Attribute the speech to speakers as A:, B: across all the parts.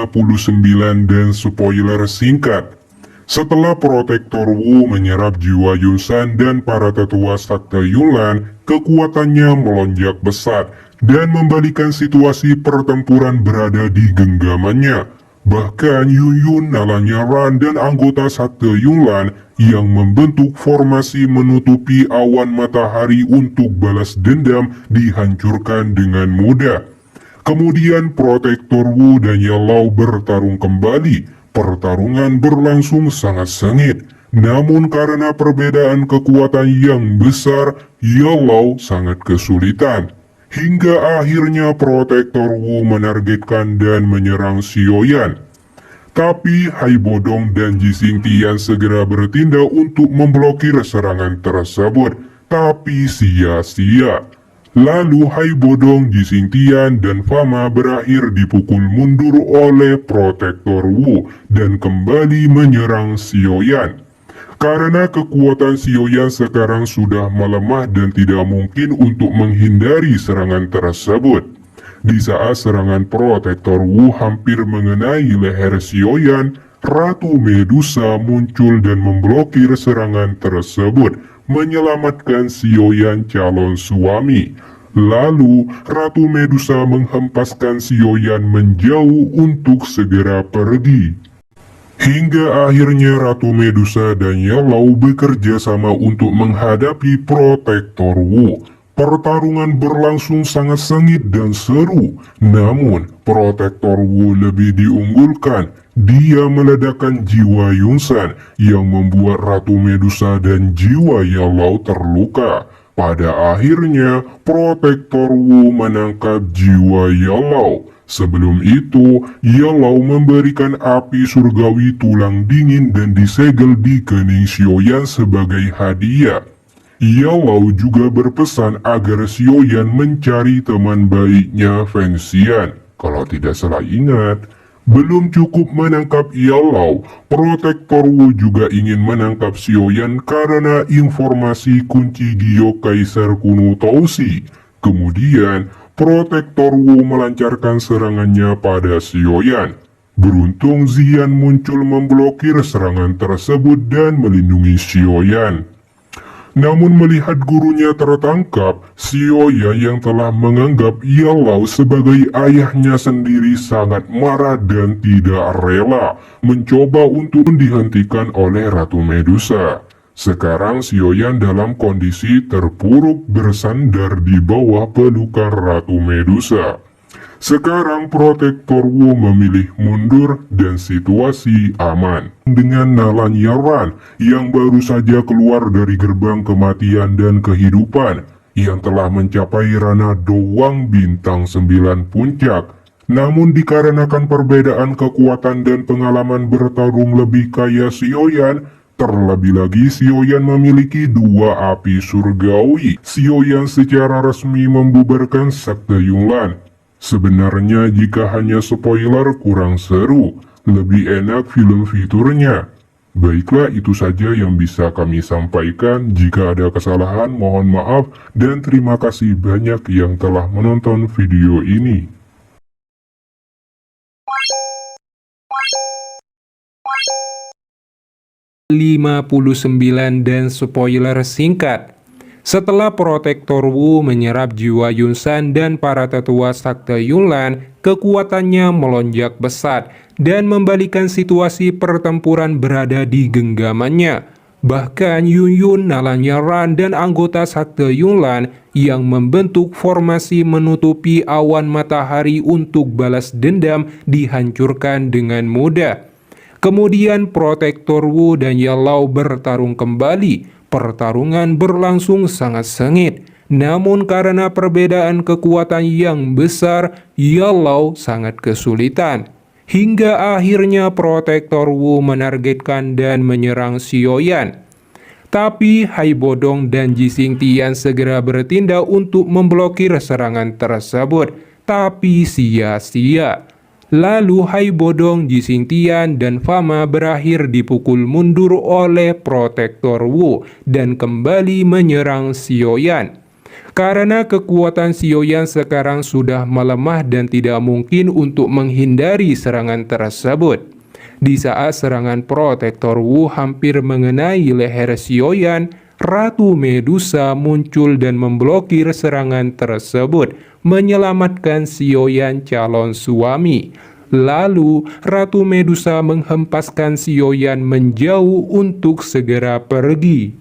A: 59 dan spoiler singkat. Setelah Protektor Wu menyerap jiwa Yunsan dan para tetua Sakte Yunlan, kekuatannya melonjak pesat dan membalikan situasi pertempuran berada di genggamannya. Bahkan Yun, Nalanya Ran, dan anggota Sakte Yunlan yang membentuk formasi menutupi awan matahari untuk balas dendam dihancurkan dengan mudah. Kemudian Protektor Wu dan Yalau bertarung kembali. Pertarungan berlangsung sangat sengit, namun karena perbedaan kekuatan yang besar, Yalau sangat kesulitan. Hingga akhirnya Protektor Wu menargetkan dan menyerang Xiaoyan. Tapi Hai Bodong dan Jising Tian segera bertindak untuk memblokir serangan tersebut, tapi sia-sia. Lalu Hai Bodong, Jising Tian, dan Fama berakhir dipukul mundur oleh Protektor Wu dan kembali menyerang Xiaoyan. Karena kekuatan Xiaoyan sekarang sudah melemah dan tidak mungkin untuk menghindari serangan tersebut. Di saat serangan Protektor Wu hampir mengenai leher Xiaoyan, Ratu Medusa muncul dan memblokir serangan tersebut, menyelamatkan Xiaoyan calon suami. Lalu, Ratu Medusa menghempaskan Xiaoyan menjauh untuk segera pergi. Hingga akhirnya Ratu Medusa dan Yalau bekerja sama untuk menghadapi Protektor Wu. Pertarungan berlangsung sangat sengit dan seru, namun Protektor Wu lebih diunggulkan. Dia meledakkan jiwa Yunsan yang membuat Ratu Medusa dan jiwa Yalau terluka. Pada akhirnya, Protektor Wu menangkap jiwa Yalau. Sebelum itu, Yalau memberikan api surgawi tulang dingin dan disegel di kening Xiaoyan sebagai hadiah. Yalau juga berpesan agar Xiaoyan mencari teman baiknya Feng Xian. Kalau tidak salah ingat, belum cukup menangkap Yalau, Protektor Wu juga ingin menangkap Xiaoyan karena informasi kunci Gio Kaisar kuno Tousi. Kemudian, Protektor Wu melancarkan serangannya pada Xiaoyan. Beruntung Xian muncul memblokir serangan tersebut dan melindungi Xiaoyan. Namun melihat gurunya tertangkap, Xiaoyan yang telah menganggap Yalau sebagai ayahnya sendiri sangat marah dan tidak rela, mencoba untuk dihentikan oleh Ratu Medusa. Sekarang Xiaoyan dalam kondisi terpuruk bersandar di bawah pelukan Ratu Medusa. Sekarang Protektor Wu memilih mundur dan situasi aman. Dengan Nalanya Ran yang baru saja keluar dari gerbang kematian dan kehidupan, yang telah mencapai ranah doang bintang 9 puncak. Namun dikarenakan perbedaan kekuatan dan pengalaman bertarung lebih kaya Xiaoyan, terlebih lagi Xiaoyan memiliki 2 api surgawi. Xiaoyan secara resmi membubarkan Sakte Yunlan. Sebenarnya jika hanya spoiler kurang seru, lebih enak film fiturnya. Baiklah, itu saja yang bisa kami sampaikan. Jika ada kesalahan mohon maaf dan terima kasih banyak yang telah menonton video ini.
B: (59) dan spoiler singkat. Setelah Protektor Wu menyerap jiwa Yunsan dan para tetua Sakte Yunlan, kekuatannya melonjak pesat dan membalikan situasi pertempuran berada di genggamannya. Bahkan Yun, Nalanya Ran, dan anggota Sakte Yunlan yang membentuk formasi menutupi awan matahari untuk balas dendam dihancurkan dengan mudah. Kemudian Protektor Wu dan Yalau bertarung kembali. Pertarungan berlangsung sangat sengit, namun karena perbedaan kekuatan yang besar, Yalau sangat kesulitan. Hingga akhirnya Protektor Wu menargetkan dan menyerang Xiaoyan. Tapi Hai Bodong dan Jising Tian segera bertindak untuk memblokir serangan tersebut, tapi sia-sia. Lalu Hai Bodong, Jising Tian, dan Fama berakhir dipukul mundur oleh Protektor Wu dan kembali menyerang Xiaoyan. Karena kekuatan Sioyan sekarang sudah melemah dan tidak mungkin untuk menghindari serangan tersebut. Di saat serangan Protektor Wu hampir mengenai leher Sioyan, Ratu Medusa muncul dan memblokir serangan tersebut, menyelamatkan Sioyan calon suami. Lalu, Ratu Medusa menghempaskan Sioyan menjauh untuk segera pergi.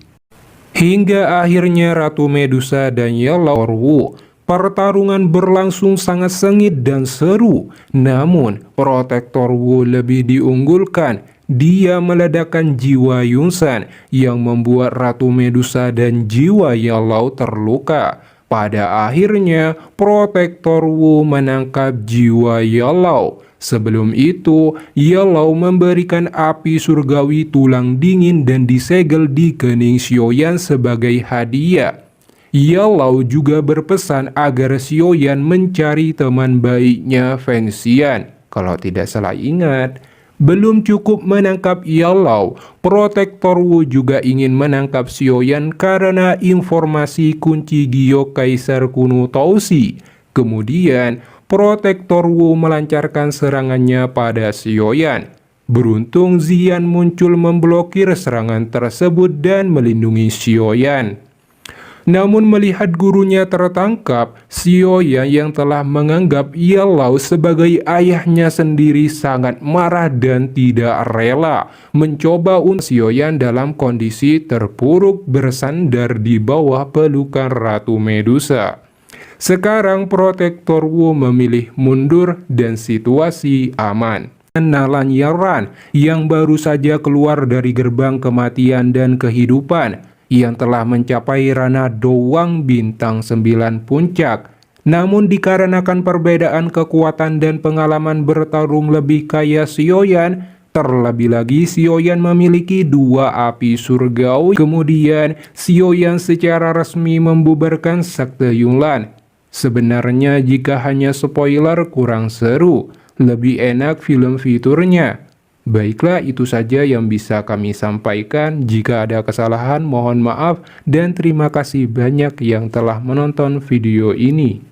B: Hingga akhirnya Ratu Medusa dan Yellow Wu, pertarungan berlangsung sangat sengit dan seru. Namun, Protektor Wu lebih diunggulkan. Dia meledakkan jiwa Yunsan yang membuat Ratu Medusa dan jiwa Yellow terluka. Pada akhirnya, Protektor Wu menangkap jiwa Yellow. Sebelum itu, Yellow memberikan api surgawi tulang dingin dan disegel di kening Sioyan sebagai hadiah. Yellow juga berpesan agar Sioyan mencari teman baiknya Feng Xian. Kalau tidak salah ingat, belum cukup menangkap Yellow, Protektor Wu juga ingin menangkap Sioyan karena informasi kunci Giok Kaisar kuno Tousi. Kemudian, Protektor Wu melancarkan serangannya pada Sioyan. Beruntung Xian muncul memblokir serangan tersebut dan melindungi Sioyan. Namun melihat gurunya tertangkap, Sioyan yang telah menganggap Yellow sebagai ayahnya sendiri sangat marah dan tidak rela mencoba untuk Sioyan dalam kondisi terpuruk bersandar di bawah pelukan Ratu Medusa. Sekarang Protektor Wu memilih mundur dan situasi aman. Nalan Yaran yang baru saja keluar dari gerbang kematian dan kehidupan yang telah mencapai ranah Doang bintang 9 puncak. Namun dikarenakan perbedaan kekuatan dan pengalaman bertarung lebih kaya Sioyan, terlebih lagi Sioyan memiliki 2 api surgawi. Kemudian Sioyan secara resmi membubarkan Sekte Yunlan. Sebenarnya jika hanya spoiler kurang seru, lebih enak film fiturnya. Baiklah, itu saja yang bisa kami sampaikan. Jika ada kesalahan, mohon maaf dan terima kasih banyak yang telah menonton video ini.